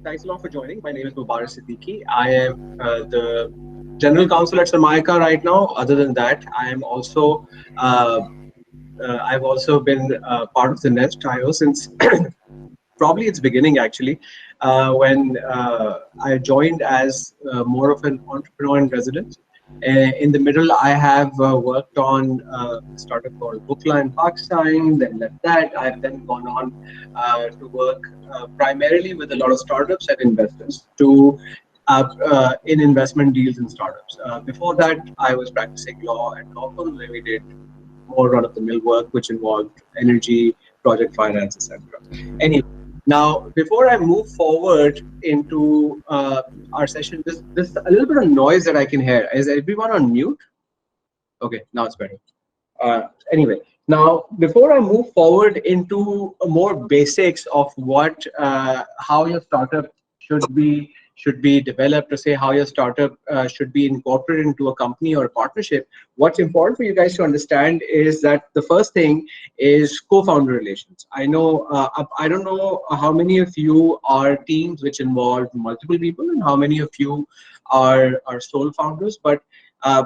Thanks a lot for joining. My name is Mubariz Siddiqui. I am the General Counsel at Sarmayacar right now. Other than that, I am also uh, I've also been part of the Nest IO since probably its beginning actually, when I joined as more of an entrepreneur in residence. In the middle, I have worked on a startup called Bukla in Pakistan, then left that. I've then gone on to work primarily with a lot of startups and investors in investment deals in startups. Before that, I was practicing law at law firms where we did more run-of-the-mill work, which involved energy, project finance, etc. Anyway, now before I move forward into our session, this a little bit of noise that I can hear. Is everyone on mute? Okay, now it's better. Anyway, now before I move forward into more basics of how your startup should be developed, to say how your startup should be incorporated into a company or a partnership, what's important for you guys to understand is that the first thing is co-founder relations. I don't know how many of you are teams which involve multiple people and how many of you are sole founders, but uh,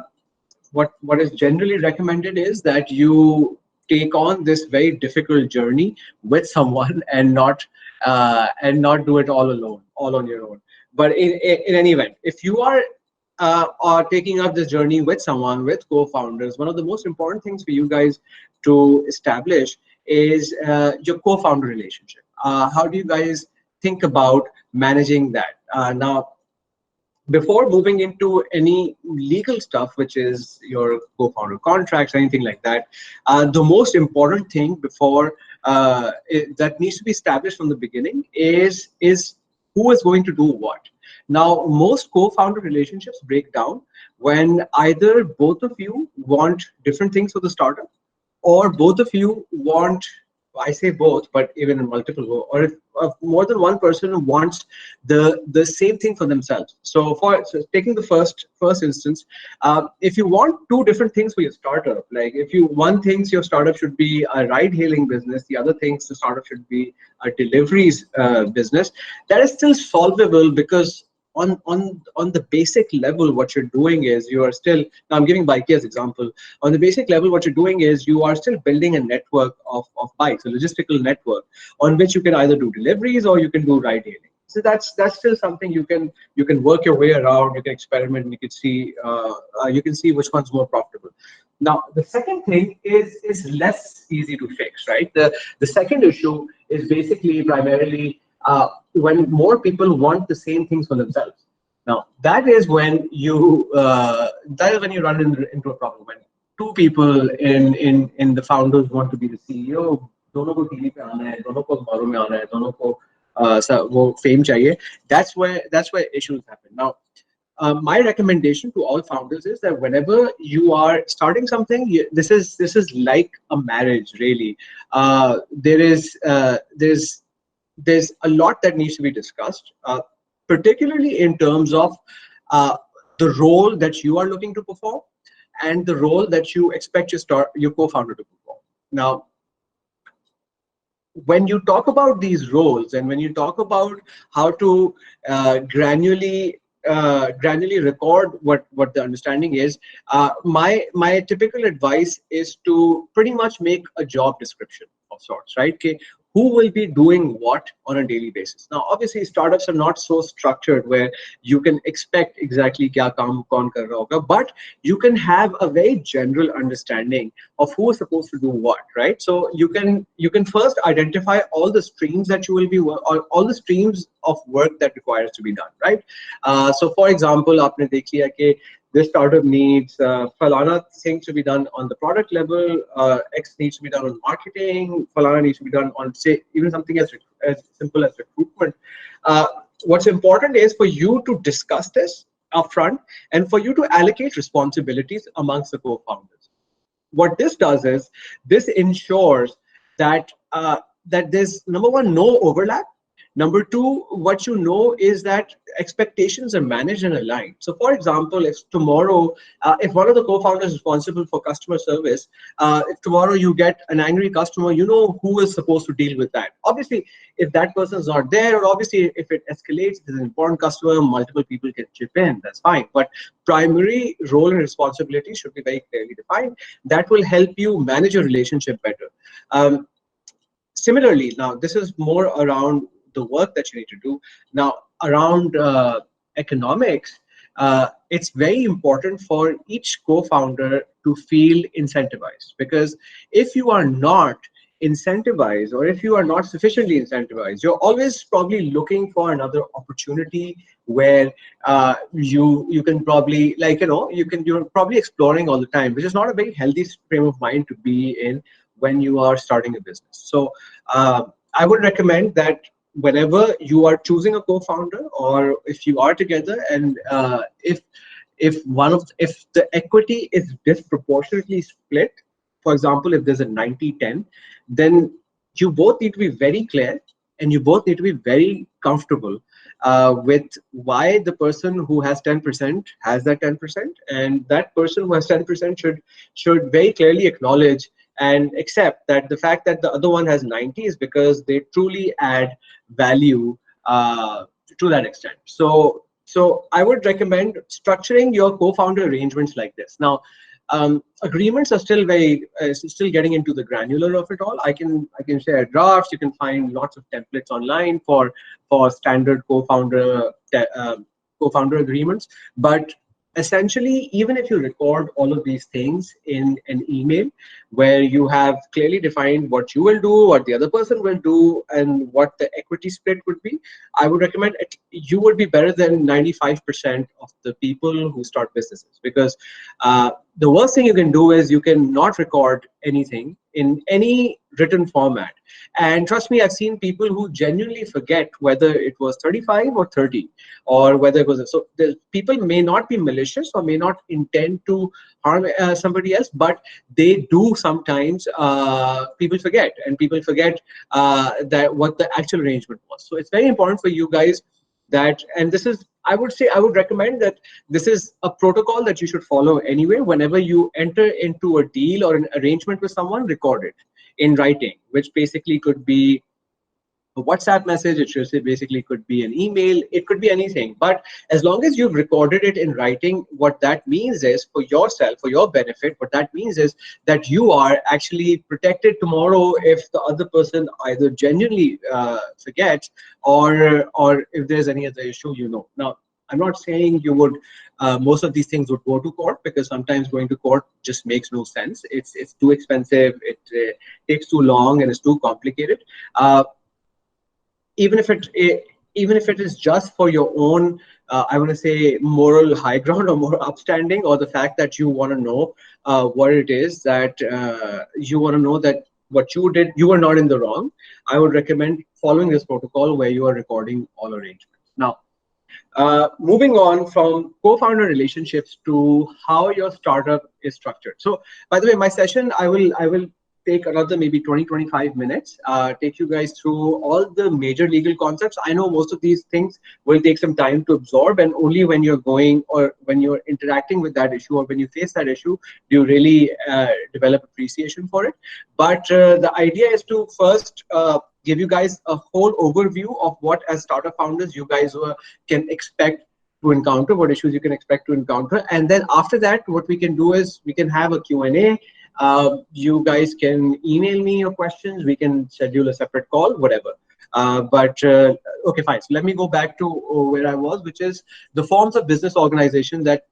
what is generally recommended is that you take on this very difficult journey with someone and not do it all alone, all on your own. But in any event, if you are taking up this journey with someone, with co-founders, one of the most important things for you guys to establish is your co-founder relationship. How do you guys think about managing that? Now, before moving into any legal stuff, which is your co-founder contracts, anything like that, the most important thing that needs to be established from the beginning is who is going to do what. Now, most co-founder relationships break down when either both of you want different things for the startup, or both of you want, I say both, but even in multiple, or if more than one person wants the same thing for themselves. So taking the first instance, if you want two different things for your startup, like if you one thinks your startup should be a ride-hailing business, the other thinks the startup should be a deliveries business, that is still solvable, because on the basic level, what you're doing is you are still, now I'm giving bike as example. On the basic level, what you're doing is you are still building a network of bikes, a logistical network on which you can either do deliveries or you can do ride hailing. So that's still something you can work your way around. You can experiment. And you can see which one's more profitable. Now, the second thing is less easy to fix, right? The second issue is basically primarily when more people want the same things for themselves. Now, that is when you run into a problem. When two people in the founders want to be the CEO, दोनों को TV पे आना है, दोनों को अखबारों में आना है, दोनों को वो fame चाहिए. That's where issues happen. Now, my recommendation to all founders is that whenever you are starting something, this is like a marriage, really. There's a lot that needs to be discussed, particularly in terms of uh, the role that you are looking to perform and the role that you expect your co-founder to perform. Now, when you talk about these roles and when you talk about how to granularly record what the understanding is, my typical advice is to pretty much make a job description of sorts, right? Okay, who will be doing what on a daily basis? Now, obviously, startups are not so structured where you can expect exactly kya kaam kaun kar raha hoga, but you can have a very general understanding of who is supposed to do what, right? So you can first identify all the streams that you will be all the streams of work that requires to be done, right? So for example, aapne dekh liya ke this startup needs falana things to be done on the product level, X needs to be done on marketing, falana needs to be done on, say, even something as simple as recruitment. What's important is for you to discuss this upfront and for you to allocate responsibilities amongst the co-founders. What this does is this ensures that there's, number one, no overlap, Number two, what you know is that expectations are managed and aligned. So for example, if tomorrow, if one of the co-founders is responsible for customer service, if tomorrow you get an angry customer, you know who is supposed to deal with that. Obviously, if that person is not there, or obviously if it escalates, if it's an important customer, multiple people can chip in, that's fine. But primary role and responsibility should be very clearly defined. That will help you manage your relationship better. Similarly, now this is more around the work that you need to do. Now, around economics, it's very important for each co-founder to feel incentivized, because if you are not incentivized, or if you are not sufficiently incentivized, you're always probably looking for another opportunity where you can probably, like, you're probably exploring all the time, which is not a very healthy frame of mind to be in when you are starting a business. So I would recommend that whenever you are choosing a co-founder, or if you are together, and if the equity is disproportionately split, for example, if there's a 90-10, then you both need to be very clear, and you both need to be very comfortable with why the person who has 10% has that 10%, and that person who has 10% should very clearly acknowledge and accept that the fact that the other one has 90 is because they truly add value to that extent. So I would recommend structuring your co-founder arrangements like this. Now, agreements are still still getting into the granular of it all. I can share drafts. You can find lots of templates online for standard co-founder agreements. But essentially, even if you record all of these things in an email where you have clearly defined what you will do, what the other person will do, and what the equity split would be, I would recommend you would be better than 95% of the people who start businesses. Because the worst thing you can do is you can not record anything in any written format. And trust me, I've seen people who genuinely forget whether it was 35 or 30, or whether it was. So the people may not be malicious or may not intend to harm somebody else, but they do sometimes. People forget, and people forget that what the actual arrangement was. So it's very important for you guys that, and this is, I would recommend that this is a protocol that you should follow anyway. Whenever you enter into a deal or an arrangement with someone, record it in writing, which basically could be a WhatsApp message, it should say basically could be an email, it could be anything. But as long as you've recorded it in writing, what that means is, for yourself, for your benefit, what that means is that you are actually protected tomorrow if the other person either genuinely forgets, or if there's any other issue, Now, I'm not saying you would, most of these things would go to court, because sometimes going to court just makes no sense. It's too expensive, it takes too long, and it's too complicated. Even if it is just for your own, I want to say, moral high ground, or more upstanding, or the fact that you want to know what it is that you want to know that what you did, you were not in the wrong. I would recommend following this protocol where you are recording all arrangements. Now, moving on from co-founder relationships to how your startup is structured. So, by the way, my session, I will take another maybe 20-25 minutes, take you guys through all the major legal concepts. I know most of these things will take some time to absorb, and only when you're going, or when you're interacting with that issue, or when you face that issue, do you really develop appreciation for it. But the idea is to first give you guys a whole overview of what, as startup founders, you guys can expect to encounter, what issues you can expect to encounter. And then after that, what we can do is we can have a Q&A. You guys can email me your questions. We can schedule a separate call, whatever. Okay, fine. So let me go back to where I was, which is the forms of business organization that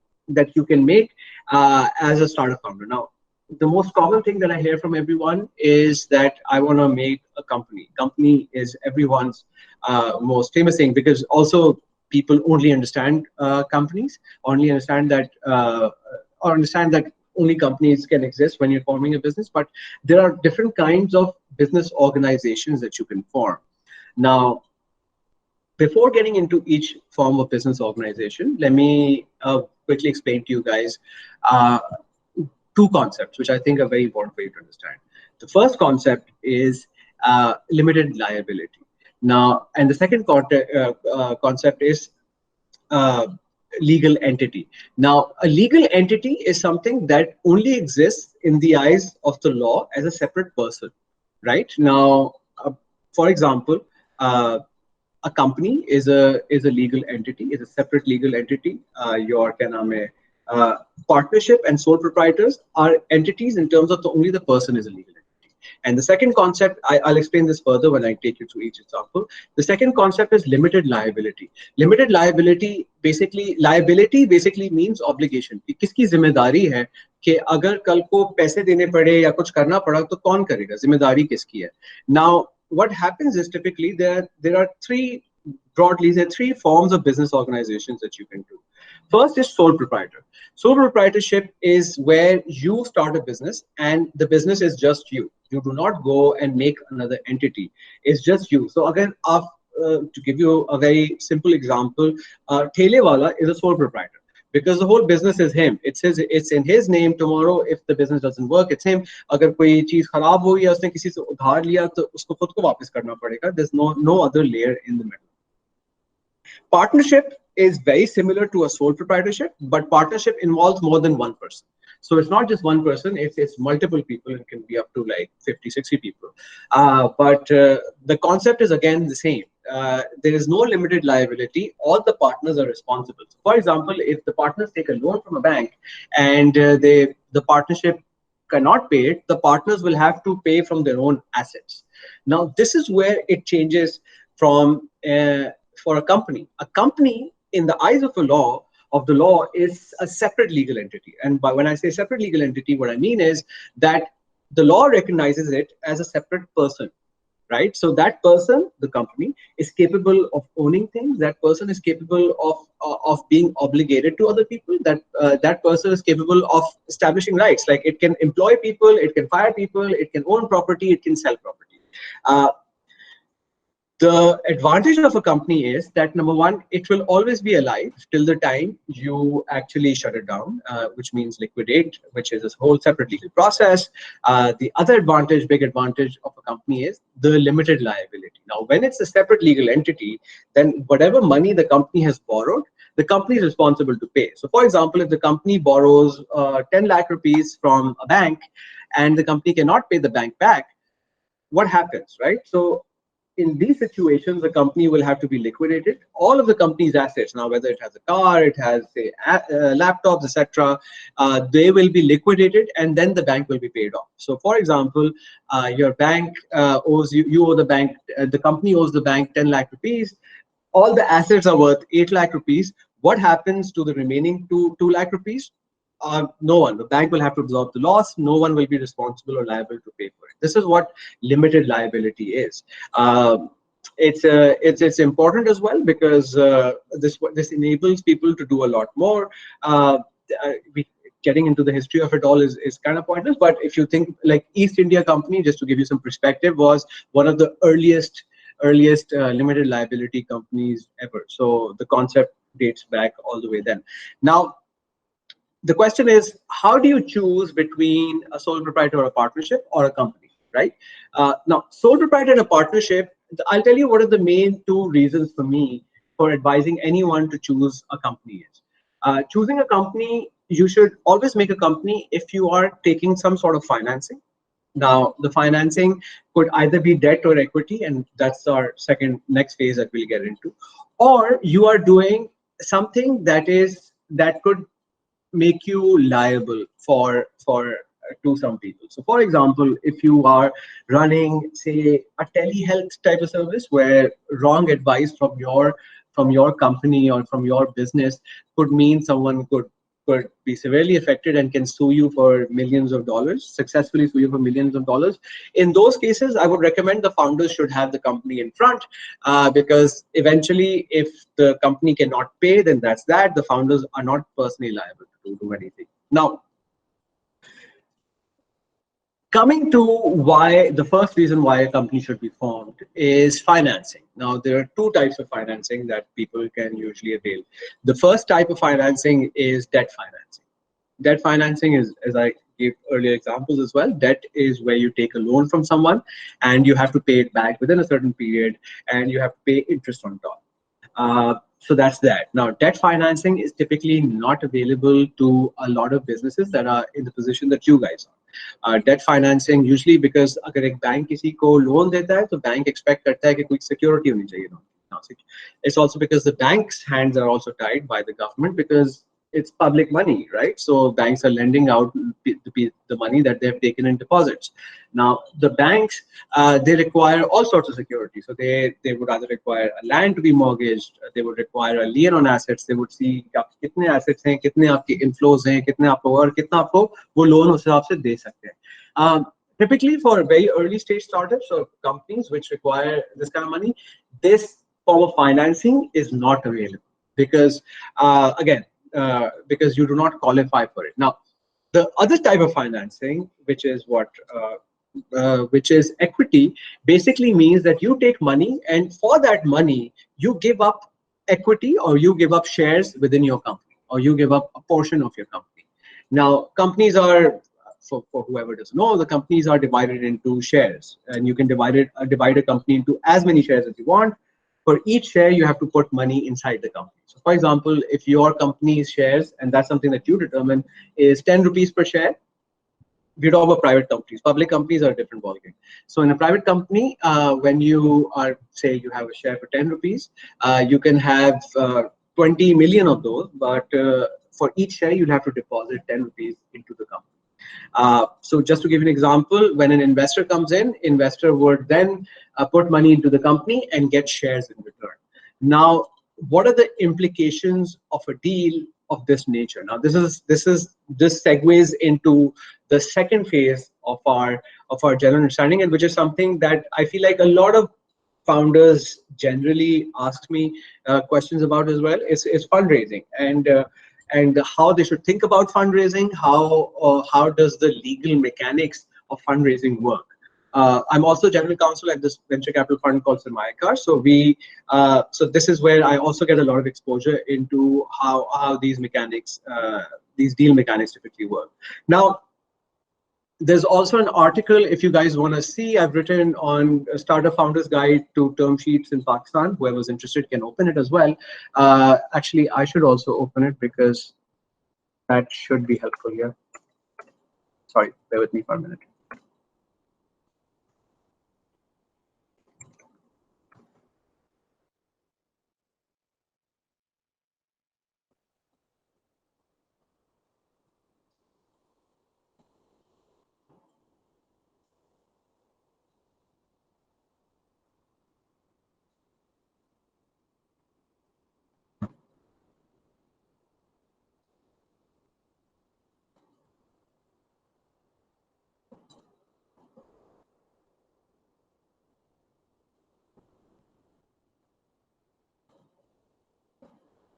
you can make as a startup founder. Now, the most common thing that I hear from everyone is that I want to make a company. Company is everyone's most famous thing, because also people only understand companies, only understand that, or understand that only companies can exist when you're forming a business. But there are different kinds of business organizations that you can form. Now, before getting into each form of business organization, let me quickly explain to you guys two concepts, which I think are very important for you to understand. The first concept is limited liability. Now, and the second concept is legal entity. Now, a legal entity is something that only exists in the eyes of the law as a separate person, right? Now, for example, a company is a legal entity, is a separate legal entity. Your kya naam hai, partnership and sole proprietors are entities in terms of only the person is a legal entity. And the second concept, I'll explain this further when I take you through each example. The second concept is limited liability. Limited liability basically means obligation. कि किसकी जिम्मेदारी है कि अगर कल को पैसे देने पड़े या कुछ करना पड़ा तो कौन करेगा, जिम्मेदारी किसकी है. Now, what happens is typically there are broadly there are three forms of business organizations that you can do. First is sole proprietor. Sole proprietorship is where you start a business and the business is just you. You do not go and make another entity. It's just you. So again, to give you a very simple example, Thele Wala is a sole proprietor because the whole business is him. It's in his name. Tomorrow, if the business doesn't work, it's him. अगर कोई चीज खराब हो या उसने किसी से उधार लिया तो उसको खुद को वापस करना पड़ेगा. There's no other layer in the middle. Partnership is very similar to a sole proprietorship, but partnership involves more than one person. So it's not just one person, it's multiple people. It can be up to like 50, 60 people. But the concept is again the same. There is no limited liability. All the partners are responsible. So for example, if the partners take a loan from a bank and the partnership cannot pay it, the partners will have to pay from their own assets. Now, this is where it changes from for a company. A company, in the eyes of the law, is a separate legal entity. And when I say separate legal entity, what I mean is that the law recognizes it as a separate person, right? So that person, the company, is capable of owning things. That person is capable of being obligated to other people. That person is capable of establishing rights. Like it can employ people, it can fire people, it can own property, it can sell property. The advantage of a company is that, number one, it will always be alive till the time you actually shut it down, which means liquidate, which is a whole separate legal process. The other big advantage of a company is the limited liability. Now, when it's a separate legal entity, then whatever money the company has borrowed, the company is responsible to pay. So, for example, if the company borrows 10 lakh rupees from a bank and the company cannot pay the bank back, what happens, right? So, in these situations, the company will have to be liquidated. All of the company's assets, now whether it has a car, it has say laptops, etc., they will be liquidated, and then the bank will be paid off. So, for example, your bank owes you owe the bank, the company owes the bank 10 lakh rupees. All the assets are worth 8 lakh rupees. What happens to the remaining 2 lakh rupees? No one. The bank will have to absorb the loss. No one will be responsible or liable to pay for it. This is what limited liability is. It's important as well because this enables people to do a lot more. Getting into the history of it all is kind of pointless. But if you think like East India Company, just to give you some perspective, was one of the earliest limited liability companies ever. So the concept dates back all the way then. Now, the question is, how do you choose between a sole proprietor or a partnership or a company, right? Now, sole proprietor and a partnership, I'll tell you what are the main two reasons for me for advising anyone to choose a company is. Choosing a company, you should always make a company if you are taking some sort of financing. Now, the financing could either be debt or equity, and that's our next phase that we'll get into, or you are doing something that could make you liable to some people. So for example, if you are running, say, a telehealth type of service where wrong advice from your company or from your business could mean someone could be severely affected and can sue you for millions of dollars, successfully sue you for millions of dollars. In those cases, I would recommend the founders should have the company in front because eventually if the company cannot pay, then that's that. The founders are not personally liable to do anything. Now, coming to why, the first reason why a company should be formed is financing. Now, there are two types of financing that people can usually avail. The first type of financing is debt financing. Debt financing is, as I gave earlier examples as well, debt is where you take a loan from someone and you have to pay it back within a certain period, and you have to pay interest on top. So that's that. Now, debt financing is typically not available to a lot of businesses that are in the position that you guys are. Debt financing usually, because अगर एक bank किसी को loan देता है, तो bank expect करता है कि कोई security होनी चाहिए ना. It's also because the bank's hands are also tied by the government, because it's public money, right? So banks are lending out the money that they've taken in deposits. Now, the banks, they require all sorts of security. So they would either require a land to be mortgaged, they would require a lien on assets, they would see कितने assets हैं, कितने आपके inflows हैं, कितने आपको और कितना आपको वो loan उस हिसाब से दे सकते हैं. Typically for very early stage startups or companies which require this kind of money, this form of financing is not available, because again, because you do not qualify for it. Now, the other type of financing, which is which is equity, basically means that you take money, and for that money, you give up equity, or you give up shares within your company, or you give up a portion of your company. Now, companies are, for whoever doesn't know, the companies are divided into shares, and you can divide a company into as many shares as you want. For each share, you have to put money inside the company. So, for example, if your company's shares, and that's something that you determine, is 10 rupees per share, we talk about private companies. Public companies are a different ballgame. So, in a private company, when you are, say, you have a share for 10 rupees, you can have 20 million of those, but for each share, you'll have to deposit 10 rupees into the company. So just to give you an example, when an investor comes in, investor would then put money into the company and get shares in return. Now, what are the implications of a deal of this nature? Now, this segues into the second phase of our general understanding, and which is something that I feel like a lot of founders generally ask me questions about as well. Is fundraising, and how they should think about fundraising, how does the legal mechanics of fundraising work. I'm also general counsel at this venture capital fund called Sarmayacar. So this is where I also get a lot of exposure into how these mechanics, these deal mechanics typically work. Now, there's also an article, if you guys want to see, I've written on a Startup Founders Guide to Term Sheets in Pakistan. Whoever's interested can open it as well. Actually, I should also open it, because that should be helpful here. Sorry, bear with me for a minute.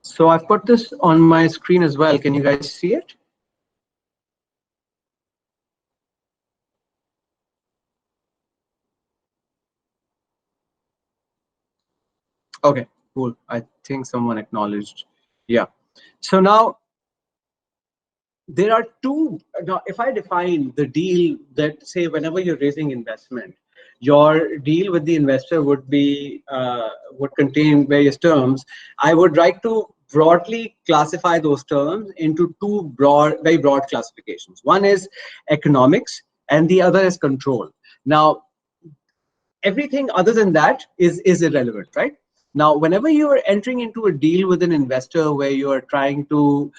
So I've put this on my screen as well. Can you guys see it? Okay, cool. I think someone acknowledged. Yeah. So now there are two. Now, if I define the deal, that say whenever you're raising investment, your deal with the investor would be would contain various terms. I would like to broadly classify those terms into two very broad classifications. One is economics, and the other is control. Now, everything other than that is irrelevant, right? Now, whenever you are entering into a deal with an investor where you are trying to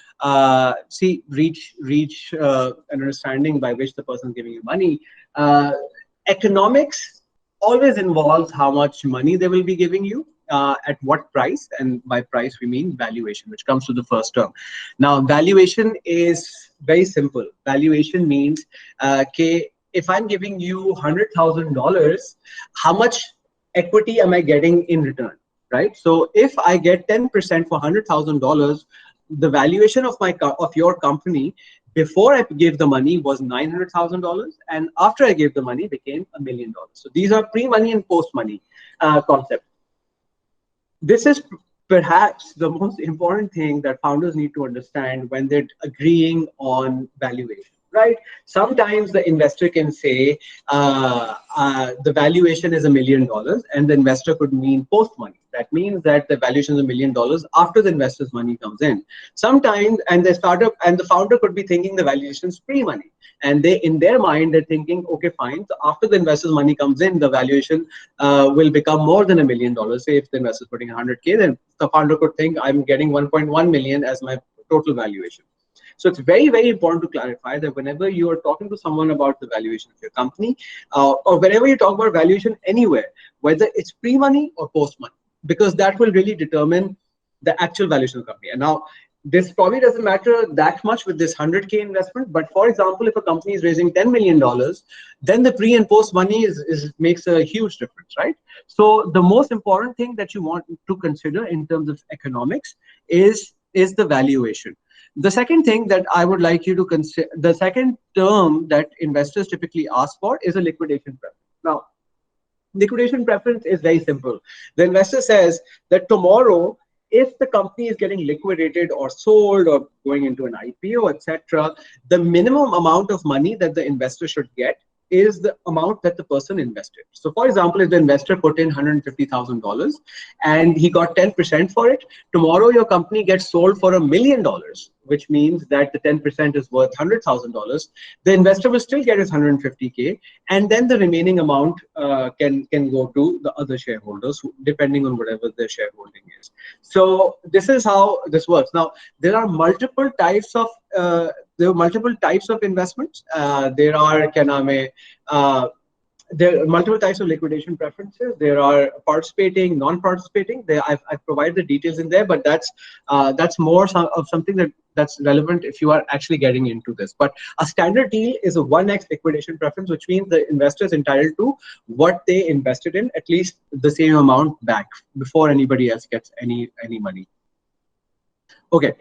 reach an understanding by which the person is giving you money, economics always involves how much money they will be giving you, at what price, and by price we mean valuation, which comes to the first term. Now, valuation is very simple. Valuation means if I'm giving you $100,000, how much equity am I getting in return, right? So if I get 10% for $100,000, the valuation of your company before I gave the money was $900,000, and after I gave the money became $1 million. So these are pre-money and post-money concepts. This is perhaps the most important thing that founders need to understand when they're agreeing on valuation, right? Sometimes the investor can say the valuation is $1 million, and the investor could mean post money. That means that the valuation is $1 million after the investor's money comes in. Sometimes, and the startup and the founder could be thinking the valuation is pre-money. And they, in their mind, they're thinking, okay, fine. So after the investor's money comes in, the valuation will become more than $1 million. Say if the investor is putting 100K, then the founder could think I'm getting 1.1 million as my total valuation. So it's very, very important to clarify that whenever you are talking to someone about the valuation of your company, or whenever you talk about valuation anywhere, whether it's pre-money or post-money, because that will really determine the actual valuation of the company. And now, this probably doesn't matter that much with this 100K investment, but for example, if a company is raising $10 million, then the pre and post money makes a huge difference, right? So the most important thing that you want to consider in terms of economics is the valuation. The second thing that I would like you to consider, the second term that investors typically ask for is a liquidation preference. Now, liquidation preference is very simple. The investor says that tomorrow, if the company is getting liquidated or sold or going into an IPO, etc., the minimum amount of money that the investor should get is the amount that the person invested. So for example, if the investor put in $150,000 and he got 10% for it, tomorrow your company gets sold for $1 million, which means that the 10% is worth $100,000. The investor will still get his 150K, and then the remaining amount can go to the other shareholders, depending on whatever their shareholding is. So this is how this works. Now, there are multiple types of investments. There are multiple types of liquidation preferences. There are participating, non-participating. I've provided the details in there, but that's more of something that's relevant if you are actually getting into this. But a standard deal is a 1x liquidation preference, which means the investor is entitled to what they invested in, at least the same amount back before anybody else gets any money. Okay,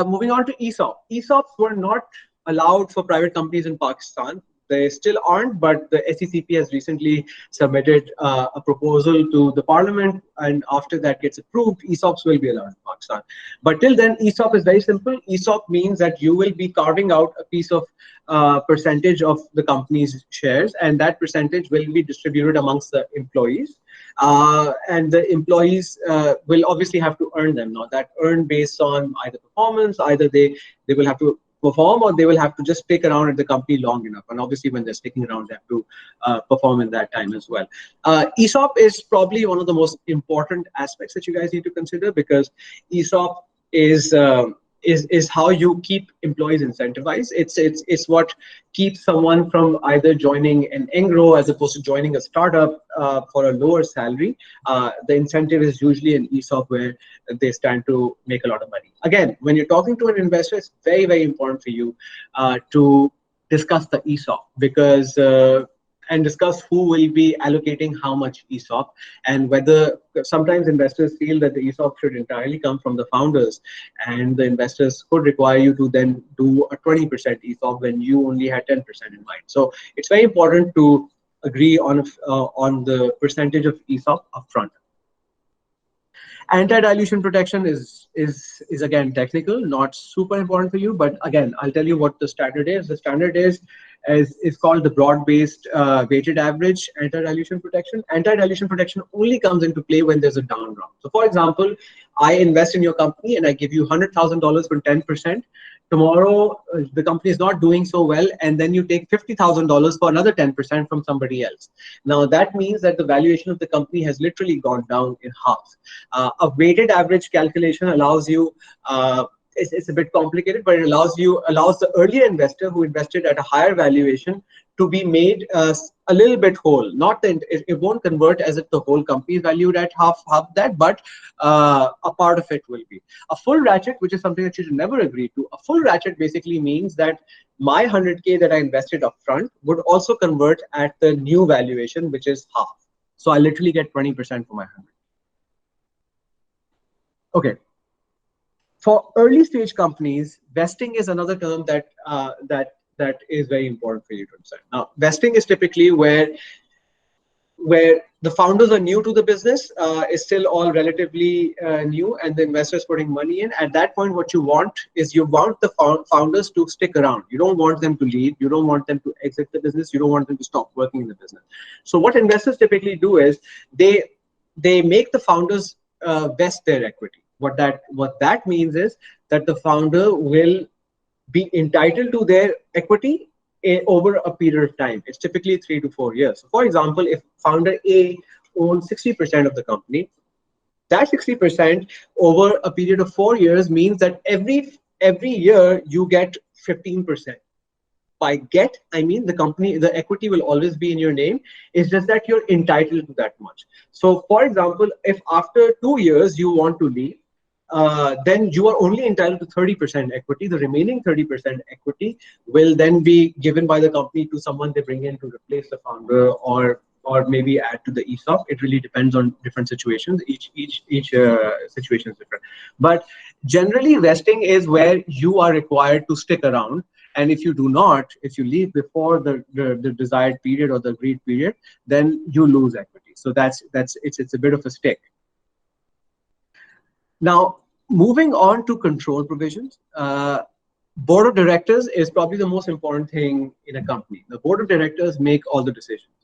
moving on to ESOP. ESOPs were not allowed for private companies in Pakistan. They still aren't, but the SECP has recently submitted a proposal to the parliament, and after that gets approved, ESOPs will be allowed in Pakistan. But till then, ESOP is very simple. ESOP means that you will be carving out a piece of percentage of the company's shares, and that percentage will be distributed amongst the employees. And the employees will obviously have to earn them. Now, that earn based on either performance, either they will have to perform, or they will have to just stick around at the company long enough. And obviously, when they're sticking around, they have to perform in that time as well. ESOP is probably one of the most important aspects that you guys need to consider, because ESOP is how you keep employees incentivized. It's what keeps someone from either joining an Engro as opposed to joining a startup for a lower salary. The incentive is usually an ESOP where they stand to make a lot of money. Again, when you're talking to an investor, it's very, very important for you to discuss the ESOP, because and discuss who will be allocating how much ESOP, and whether sometimes investors feel that the ESOP should entirely come from the founders, and the investors could require you to then do a 20% ESOP when you only had 10% in mind. So it's very important to agree on the percentage of ESOP upfront. Anti-dilution protection is again technical, not super important for you, but again, I'll tell you what the standard is. The standard is called the broad-based weighted average anti-dilution protection. Anti-dilution protection only comes into play when there's a down round. So for example, I invest in your company and I give you $100,000 for 10%. Tomorrow, the company is not doing so well, and then you take $50,000 for another 10% from somebody else. Now, that means that the valuation of the company has literally gone down in half. A weighted average calculation allows you, it's a bit complicated, but it allows the earlier investor who invested at a higher valuation to be made a little bit whole. Not that it won't convert as if the whole company is valued at half that, but a part of it will be. A full ratchet, which is something that you should never agree to. A full ratchet basically means that my 100K that I invested upfront would also convert at the new valuation, which is half. So I literally get 20% for my 100. Okay. For early stage companies, vesting is another term that is very important for you to understand. Now, vesting is typically where where the founders are new to the business, is still all relatively new, and the investors putting money in. At that point, what you want is you want the founders to stick around. You don't want them to leave. You don't want them to exit the business. You don't want them to stop working in the business. So what investors typically do is they make the founders vest their equity. What that means is that the founder will be entitled to their equity over a period of time. It's typically 3 to 4 years. So for example, if founder A owns 60% of the company, that 60% over a period of 4 years means that every year you get 15%. By get, I mean the equity will always be in your name. It's just that you're entitled to that much. So for example, if after 2 years you want to leave, then you are only entitled to 30% equity. The remaining 30% equity will then be given by the company to someone they bring in to replace the founder, or maybe add to the ESOP. It really depends on different situations. Each situation is different. But generally, vesting is where you are required to stick around. And if you do not, if you leave before the desired period or the agreed period, then you lose equity. So it's a bit of a stick. Now, moving on to control provisions, board of directors is probably the most important thing in a company. The board of directors make all the decisions.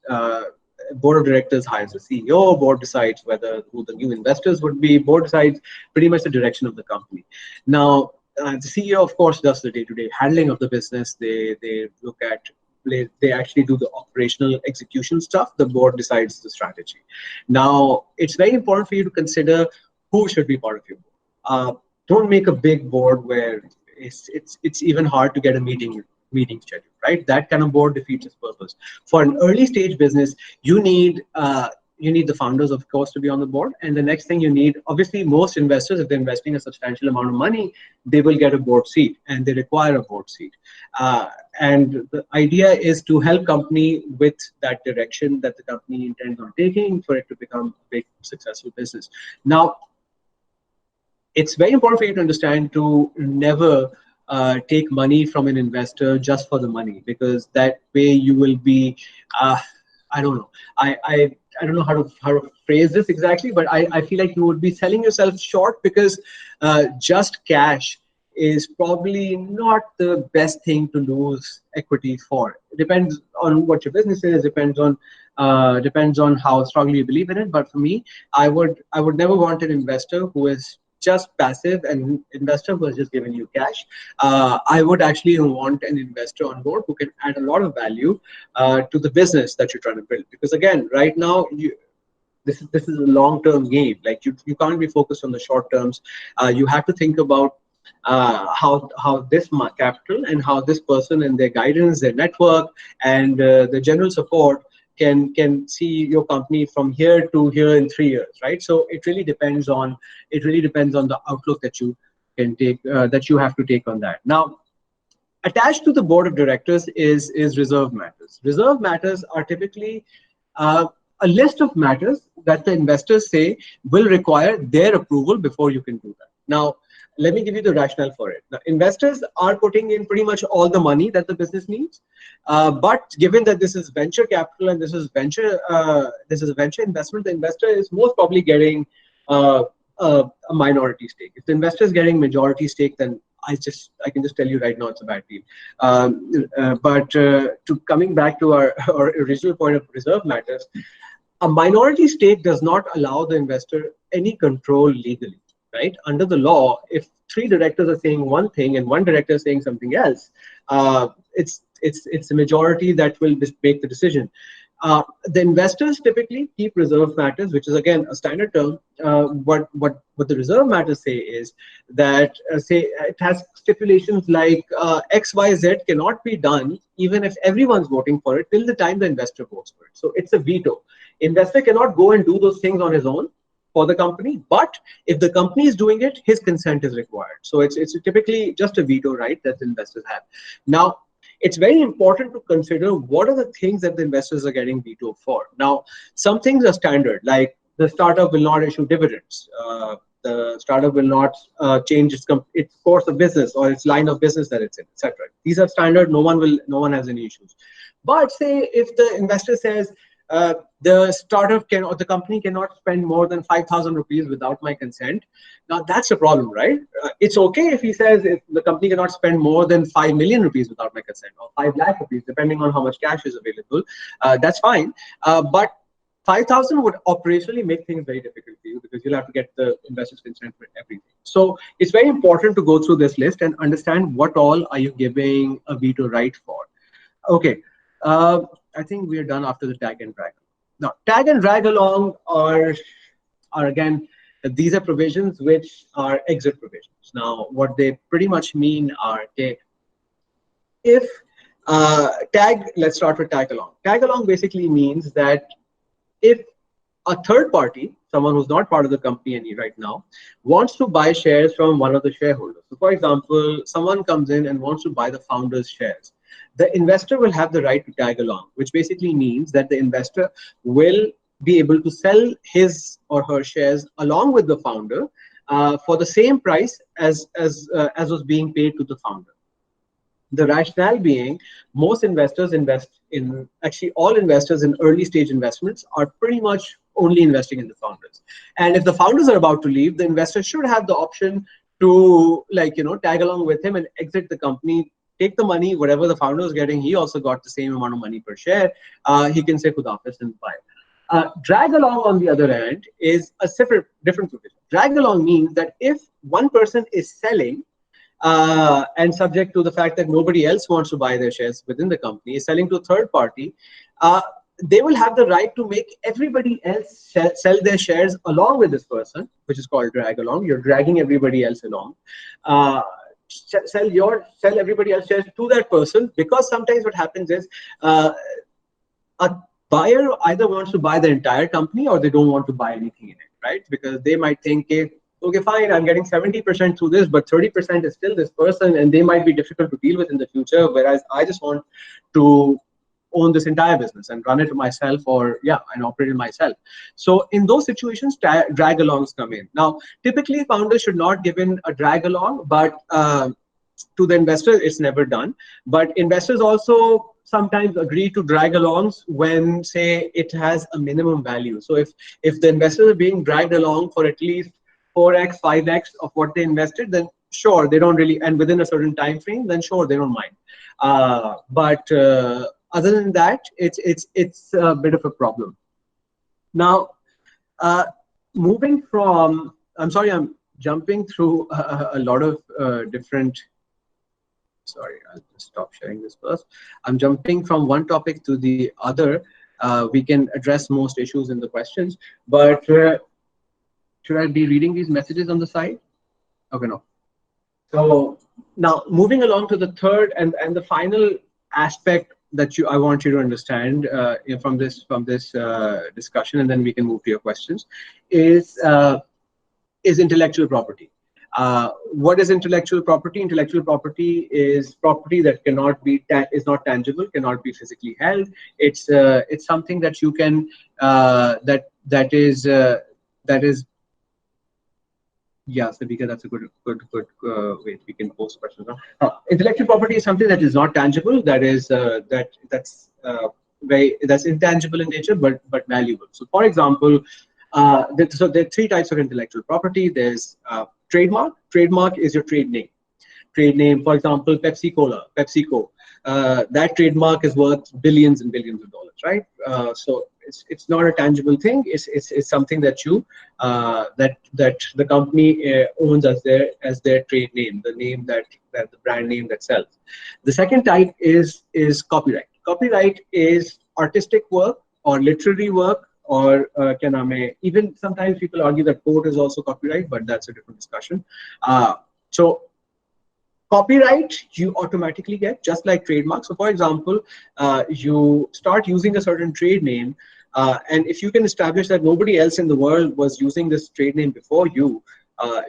Board of directors hires the CEO. Board decides who the new investors would be. Board decides pretty much the direction of the company. Now, the CEO, of course, does the day-to-day handling of the business. They actually do the operational execution stuff. The board decides the strategy. Now, it's very important for you to consider who should be part of your board. Don't make a big board where it's even hard to get a meeting schedule, right? That kind of board defeats its purpose. For an early stage business, you need the founders, of course, to be on the board. And the next thing you need, obviously, most investors, if they're investing a substantial amount of money, they will get a board seat, and they require a board seat. And the idea is to help company with that direction that the company intends on taking for it to become a big, successful business. Now, it's very important for you to understand to never take money from an investor just for the money, because that way you will be, I don't know. I don't know how to phrase this exactly, but I feel like you would be selling yourself short, because just cash is probably not the best thing to lose equity for. It depends on what your business is. Depends on how strongly you believe in it. But for me, I would never want an investor who is just passive, and investor who has just given you cash. I would actually want an investor on board who can add a lot of value to the business that you're trying to build. Because again, right now, this is a long-term game. Like you can't be focused on the short terms. You have to think about how this capital and how this person and their guidance, their network, and the general support can see your company from here to here in 3 years, right? So it really depends on the outlook that you can take, that you have to take on that. Now, attached to the board of directors is reserve matters. Reserve matters are typically a list of matters that the investors say will require their approval before you can do that. Now, let me give you the rationale for it. Now, investors are putting in pretty much all the money that the business needs, but given that this is venture capital and this is a venture investment, the investor is most probably getting a minority stake. If the investor is getting majority stake, then I can just tell you right now it's a bad deal. But to coming back to our original point of reserve matters, a minority stake does not allow the investor any control legally. Right? Under the law, if 3 directors are saying one thing and 1 director is saying something else, it's the majority that will make the decision. The investors typically keep reserve matters, which is again a standard term. What the reserve matters say is that it has stipulations like X, Y, Z cannot be done even if everyone's voting for it till the time the investor votes for it. So it's a veto. Investor cannot go and do those things on his own for the company, but if the company is doing it, his consent is required. So it's typically just a veto right that the investors have. Now, it's very important to consider what are the things that the investors are getting veto for. Now, some things are standard, like the startup will not issue dividends. The startup will not change its course of business or its line of business that it's in, etc. These are standard. No one has any issues. But say if the investor says, the startup can or the company cannot spend more than 5,000 rupees without my consent. Now that's a problem, right? It's okay if he says if the company cannot spend more than 5 million rupees without my consent, or 5 lakh rupees, depending on how much cash is available. That's fine. But 5,000 would operationally make things very difficult for you, because you'll have to get the investors' consent for everything. So it's very important to go through this list and understand what all are you giving a veto right for. Okay, I think we are done after the tag and drag. Now, tag and drag along are again, these are provisions which are exit provisions. Now, what they pretty much mean are, okay, if let's start with tag along. Tag along basically means that if a third party, someone who's not part of the company right now, wants to buy shares from one of the shareholders. So for example, someone comes in and wants to buy the founder's shares. The investor will have the right to tag along, which basically means that the investor will be able to sell his or her shares along with the founder for the same price as was being paid to the founder. The rationale being, most investors invest in, actually all investors in early stage investments are pretty much only investing in the founders. And if the founders are about to leave, the investor should have the option to, like, tag along with him and exit the company, take the money, whatever the founder is getting, he also got the same amount of money per share. He can say Khudafis and buy. Drag along, on the other hand, is a different provision. Drag along means that if one person is selling, and subject to the fact that nobody else wants to buy their shares within the company, is selling to a third party, they will have the right to make everybody else sell their shares along with this person, which is called drag along. You're dragging everybody else along. Sell everybody else shares to that person, because sometimes what happens is a buyer either wants to buy the entire company or they don't want to buy anything in it, right? Because they might think, okay, fine, I'm getting 70% through this, but 30% is still this person, and they might be difficult to deal with in the future, whereas I just want to own this entire business and run it myself, or and operate it myself. So in those situations, drag alongs come in. Now, typically founders should not give in a drag along, but to the investor, it's never done. But investors also sometimes agree to drag alongs when, say, it has a minimum value. So if the investors are being dragged along for at least 4x, 5x of what they invested, then sure, they don't really, and within a certain time frame, then sure, they don't mind. But other than that, it's a bit of a problem. Now, moving from, I'm sorry, I'm jumping through a lot of different. Sorry, I'll just stop sharing this first. I'm jumping from one topic to the other. We can address most issues in the questions, but should I be reading these messages on the side? Okay, no. So now moving along to the third and the final aspect that I want you to understand from this discussion, and then we can move to your questions, is intellectual property. What is intellectual property? Intellectual property is property that is not tangible, cannot be physically held. It's something that you can that is. Yeah, Siddiqui, that's a good way we can post questions. Intellectual property is something that is not tangible, that's intangible in nature, but valuable. So, for example, so there are three types of intellectual property. There's trademark. Trademark is your trade name. Trade name, for example, PepsiCo. That trademark is worth billions and billions of dollars, right? So it's not a tangible thing. It's something that that the company owns as their trade name, the name that the brand name that sells. The second type is copyright. Copyright is artistic work or literary work, or even sometimes people argue that code is also copyright, but that's a different discussion. So copyright you automatically get, just like trademark. So for example, you start using a certain trade name, and if you can establish that nobody else in the world was using this trade name before you,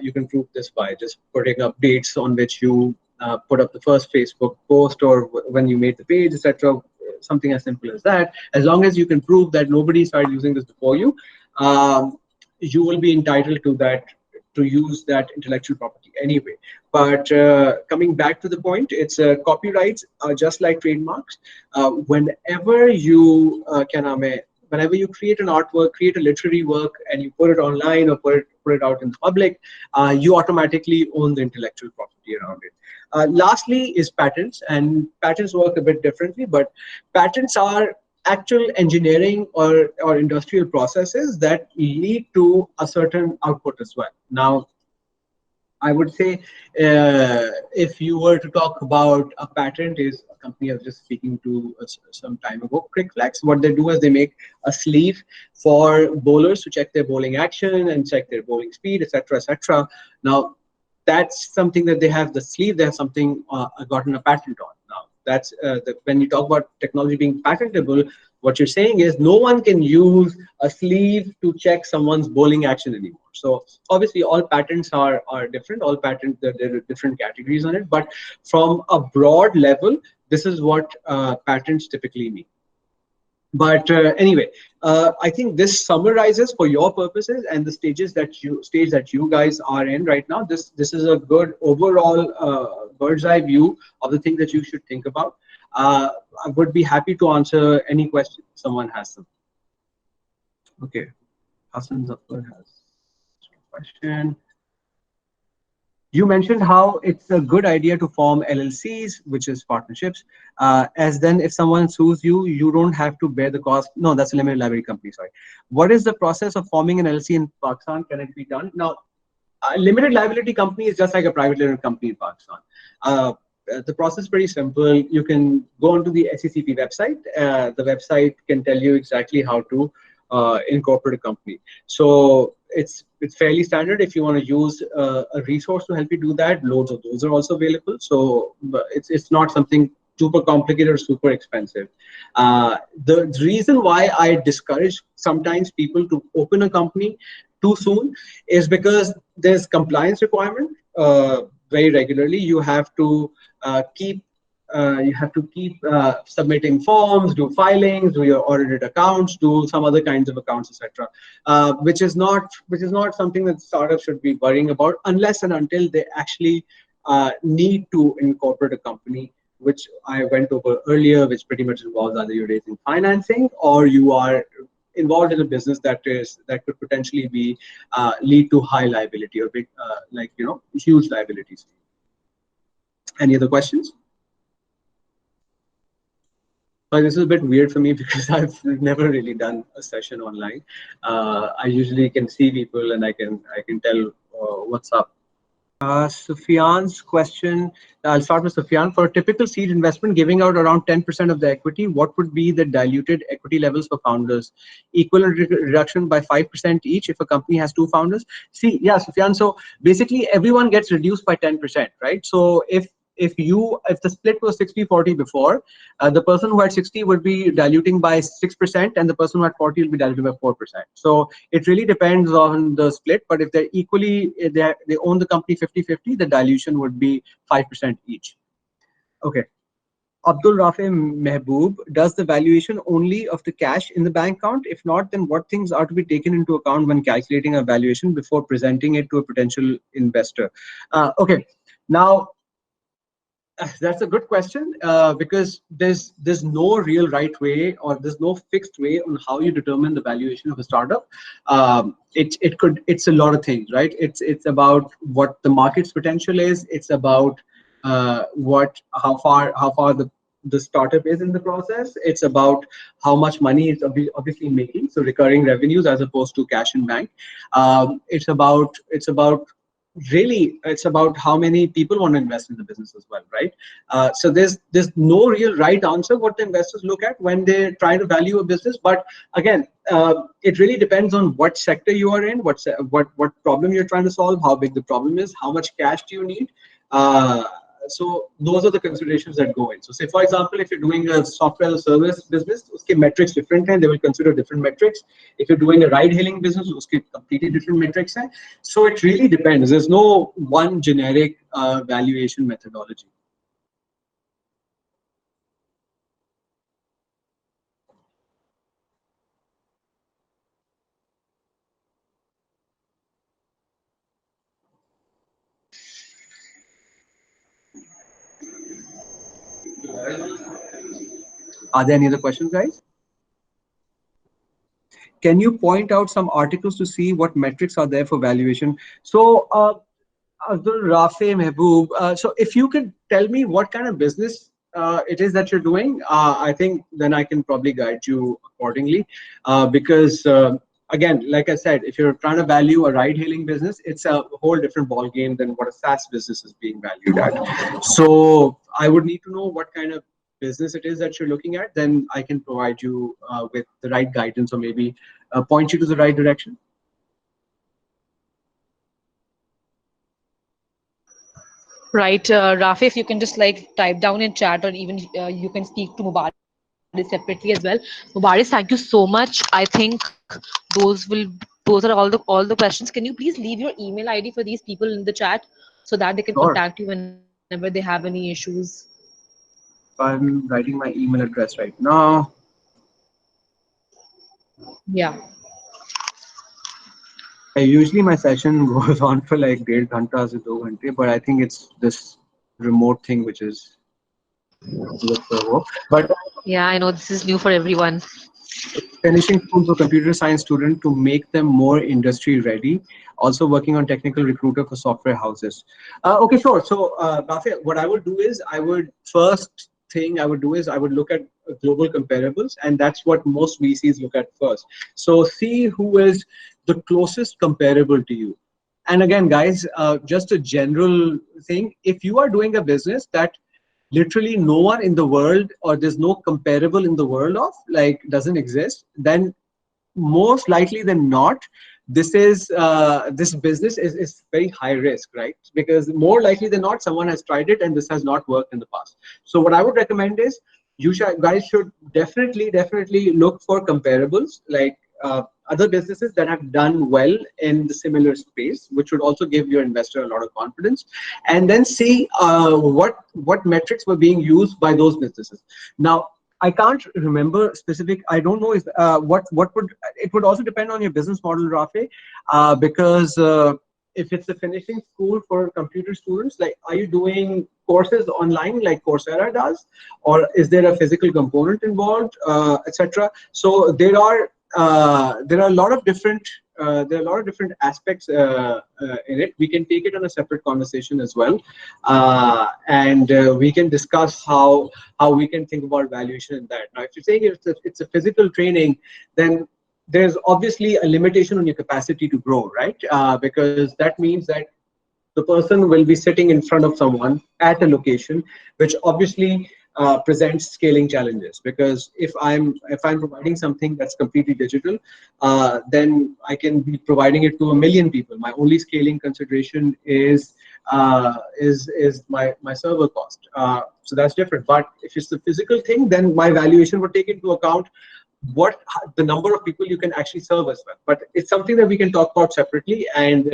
you can prove this by just putting up dates on which you put up the first Facebook post, or when you made the page, etc. Something as simple as that. As long as you can prove that nobody started using this before you, you will be entitled to that, to use that intellectual property anyway. But coming back to the point, it's copyrights are just like trademarks. Whenever you whenever you create an artwork, create a literary work, and you put it online or put it out in the public, you automatically own the intellectual property around it. Lastly is patents, and patents work a bit differently, but patents are actual engineering or industrial processes that lead to a certain output as well. Now, I would say if you were to talk about a patent, is a company I was just speaking to some time ago, CrickFlex. What they do is they make a sleeve for bowlers to check their bowling action and check their bowling speed, etc., etc. Now, that's something that they have the sleeve. They have something gotten a patent on. Now, that's when you talk about technology being patentable, what you're saying is no one can use a sleeve to check someone's bowling action anymore. So obviously all patents are different. All patents, there are different categories on it. But from a broad level, this is what patents typically mean. But anyway, I think this summarizes for your purposes and the stage that you guys are in right now. This is a good overall bird's eye view of the thing that you should think about. I would be happy to answer any question someone has them. Okay, Hassan Zafar has a question. You mentioned how it's a good idea to form LLCs, which is partnerships, as then if someone sues you, you don't have to bear the cost. No, that's a limited liability company, sorry. What is the process of forming an LLC in Pakistan? Can it be done? Now, a limited liability company is just like a private limited company in Pakistan. The process is pretty simple. You can go onto the SECP website. The website can tell you exactly how to incorporate a company. So it's fairly standard. If you want to use a resource to help you do that, loads of those are also available. So it's not something super complicated or super expensive. The reason why I discourage sometimes people to open a company too soon is because there's compliance requirement very regularly. You have to keep submitting forms, do filings, do your audited accounts, do some other kinds of accounts, etc. Which is not something that startups should be worrying about unless and until they actually need to incorporate a company, which I went over earlier, which pretty much involves either you're raising financing or you are involved in a business that could potentially be lead to high liability or big huge liabilities. Any other questions? But this is a bit weird for me because I've never really done a session online. I usually can see people and I can tell what's up. Sufyan's question, I'll start with Sufyan. For a typical seed investment, giving out around 10% of the equity, what would be the diluted equity levels for founders? Equivalent reduction by 5% each if a company has 2 founders? See, yeah, Sufyan, so basically everyone gets reduced by 10%, right? So if the split was 60-40 before, the person who had 60 would be diluting by 6% and the person who had 40 will be diluting by 4%. So it really depends on the split, but if they're equally, they own the company 50-50, the dilution would be 5% each. Okay. Abdul Rafi Mehboob, does the valuation only of the cash in the bank account? If not, then what things are to be taken into account when calculating a valuation before presenting it to a potential investor? Okay. Now, that's a good question because there's no real right way or there's no fixed way on how you determine the valuation of a startup. It's a lot of things, right? It's about what the market's potential is. It's about how far the startup is in the process. It's about how much money it's obviously making, so recurring revenues as opposed to cash in bank. It's about really it's about how many people want to invest in the business as well, right? So there's no real right answer what the investors look at when they try to value a business. But again, it really depends on what sector you are in, what problem you're trying to solve, how big the problem is, how much cash do you need. So those are the considerations that go in. So say, for example, if you're doing a software as a service business, uske metrics different and they will consider different metrics. If you're doing a ride-hailing business, uske completely different metrics. So it really depends. There's no one generic valuation methodology. Are there any other questions, guys? Can you point out some articles to see what metrics are there for valuation? So, Abdul Rafi Mehboob, so if you could tell me what kind of business it is that you're doing, I think then I can probably guide you accordingly. Because again, like I said, if you're trying to value a ride-hailing business, it's a whole different ball game than what a SaaS business is being valued at. So I would need to know what kind of business it is that you're looking at. Then I can provide you with the right guidance, or maybe point you to the right direction. Right, Rafi, if you can just like type down in chat, or even you can speak to Mubariz separately as well. Mubariz, thank you so much. I think those will those are all the questions. Can you please leave your email ID for these people in the chat so that they can contact Sure. you whenever they have any issues? I'm writing my email address right now. Yeah. Usually my session goes on for like 1.5 to 2 ghante, but I think it's this remote thing which is look for work. But Yeah, I know this is new for everyone. finishing school for computer science student to make them more industry ready. Also working on technical recruiter for software houses. Okay, sure. So, Rafi, what I would do is first thing I would do is I would look at global comparables, and that's what most VCs look at first. So see who is the closest comparable to you. And again, guys, just a general thing, if you are doing a business that literally no one in the world, or there's no comparable in the world of, like, doesn't exist, then most likely than not, this business is very high risk, right? Because more likely than not, someone has tried it and this has not worked in the past. So what I would recommend is guys should definitely look for comparables, like other businesses that have done well in the similar space, which would also give your investor a lot of confidence. And then see what metrics were being used by those businesses. Now, I can't remember specific. I don't know if what would it would also depend on your business model, Rafi, because if it's a finishing school for computer students, like, are you doing courses online like Coursera does, or is there a physical component involved, etc. So there are a lot of different aspects in it. We can take it on a separate conversation as well, and we can discuss how we can think about valuation in that. Now, if you're saying it's a physical training, then there's obviously a limitation on your capacity to grow, right? Because that means that the person will be sitting in front of someone at a location, which obviously presents scaling challenges. Because if I'm providing something that's completely digital, then I can be providing it to 1 million people. My only scaling consideration is my server cost. So that's different. But if it's the physical thing, then my valuation would take into account what the number of people you can actually serve as well. But it's something that we can talk about separately, and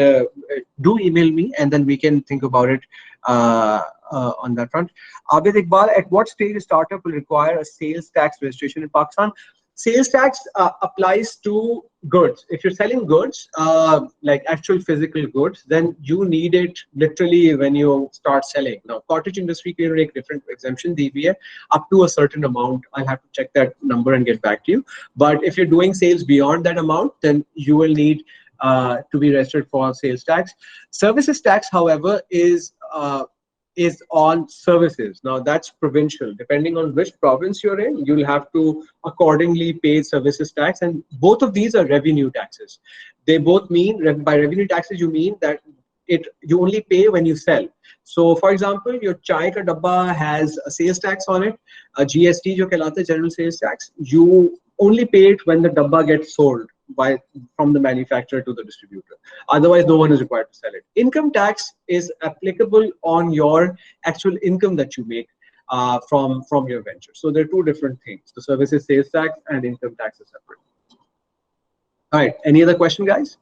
do email me, and then we can think about it on that front. Abid Iqbal, at what stage a startup will require a sales tax registration in Pakistan? Sales tax applies to goods. If you're selling goods, like actual physical goods, then you need it literally when you start selling. Now, cottage industry can make different exemption DBA up to a certain amount. I'll have to check that number and get back to you. But if you're doing sales beyond that amount, then you will need to be registered for sales tax. Services tax, however, is on services. Now, that's provincial. Depending on which province you're in, you'll have to accordingly pay services tax. And both of these are revenue taxes. They both mean, by revenue taxes, you mean that you only pay when you sell. So, for example, your chai ka dabba has a sales tax on it, a GST, jo kehlata hai, general sales tax. You only pay it when the dabba gets sold from the manufacturer to the distributor. Otherwise, no one is required to sell it. Income tax is applicable on your actual income that you make from your venture. So there are two different things. The services sales tax and income tax is separate. All right. Any other question, guys?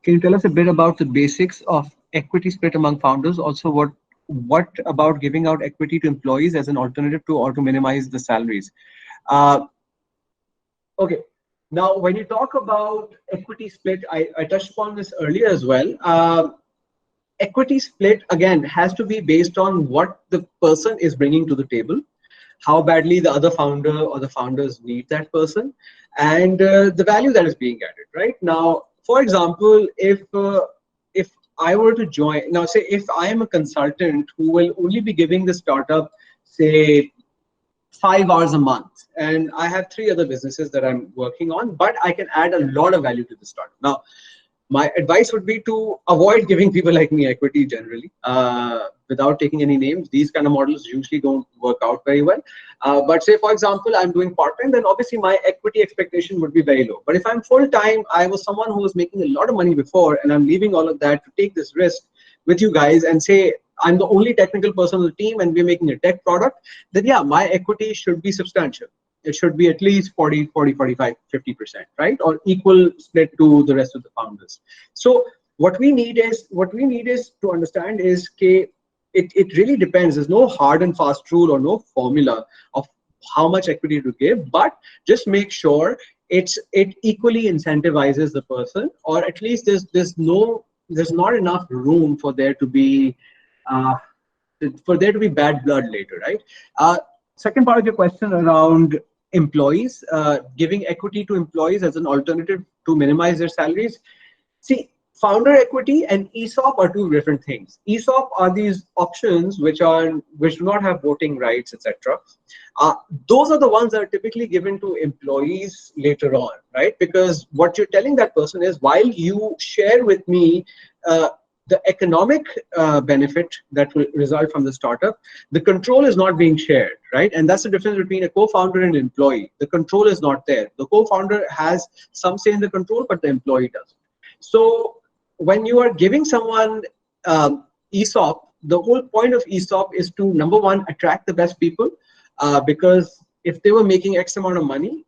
Can you tell us a bit about the basics of equity split among founders? Also, what about giving out equity to employees as an alternative to, or to minimize the salaries? Uh, okay. Now, when you talk about equity split, I touched upon this earlier as well. equity split again has to be based on what the person is bringing to the table, how badly the other founder or the founders need that person, and the value that is being added. Right now, for example, if I were to join now, say if I am a consultant who will only be giving the startup, say, 5 hours a month, and I have 3 other businesses that I'm working on, but I can add a lot of value to the startup. Now, my advice would be to avoid giving people like me equity generally, without taking any names. These kind of models usually don't work out very well. But say, for example, I'm doing part-time, then obviously my equity expectation would be very low. But if I'm full-time, I was someone who was making a lot of money before, and I'm leaving all of that to take this risk with you guys and say, I'm the only technical person on the team and we're making a tech product, then yeah, my equity should be substantial. It should be at least 40, 45, 50%, right? Or equal split to the rest of the founders. So what we need is to understand is it really depends. There's no hard and fast rule or no formula of how much equity to give, but just make sure it equally incentivizes the person, or at least there's not enough room for there to be bad blood later, right? Second part of your question around employees, giving equity to employees as an alternative to minimize their salaries. See, founder equity and ESOP are two different things. ESOP are these options which do not have voting rights, etc. Those are the ones that are typically given to employees later on, right? Because what you're telling that person is, while you share with me the economic benefit that will result from the startup, the control is not being shared, right? And that's the difference between a co-founder and an employee. The control is not there. The co-founder has some say in the control, but the employee doesn't. So when you are giving someone ESOP, the whole point of ESOP is to, number one, attract the best people, because if they were making X amount of money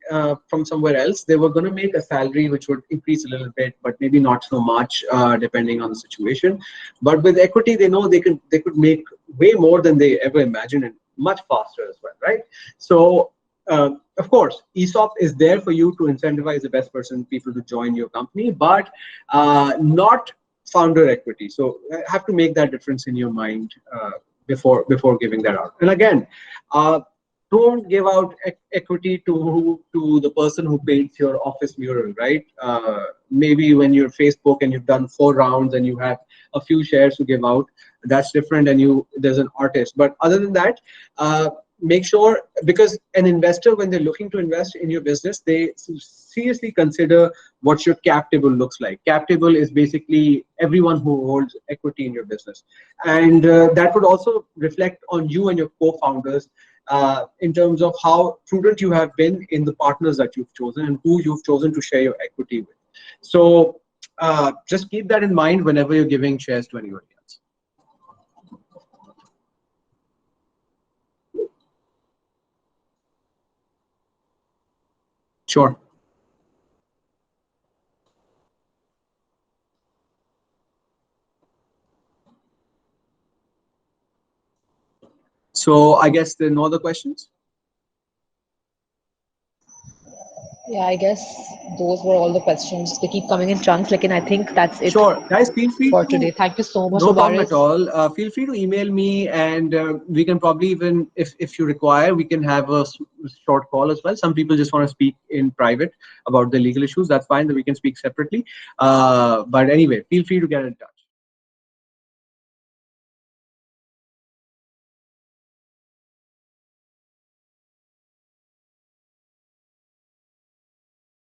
from somewhere else, they were going to make a salary which would increase a little bit, but maybe not so much, depending on the situation. But with equity, they know they could make way more than they ever imagined, and much faster as well, right? So of course, ESOP is there for you to incentivize the best people to join your company, but not founder equity. So have to make that difference in your mind before giving that out. And again, don't give out equity to the person who paints your office mural, right? Maybe when you're Facebook and you've done 4 rounds and you have a few shares to give out, that's different, and there's an artist. But other than that, make sure, because an investor, when they're looking to invest in your business, they seriously consider what your cap table looks like. Cap table is basically everyone who holds equity in your business. And that would also reflect on you and your co-founders in terms of how prudent you have been in the partners that you've chosen and who you've chosen to share your equity with. So just keep that in mind whenever you're giving shares to anybody else. Sure. So I guess there are no other questions? Yeah, I guess those were all the questions. They keep coming in chunks. Like, and I think that's it. Sure, guys, feel free for to, today. Thank you so much, no problem Mubariz. at all. Feel free to email me, and we can probably even, if you require, we can have a short call as well. Some people just want to speak in private about the legal issues. That's fine, that we can speak separately. But anyway, feel free to get in touch.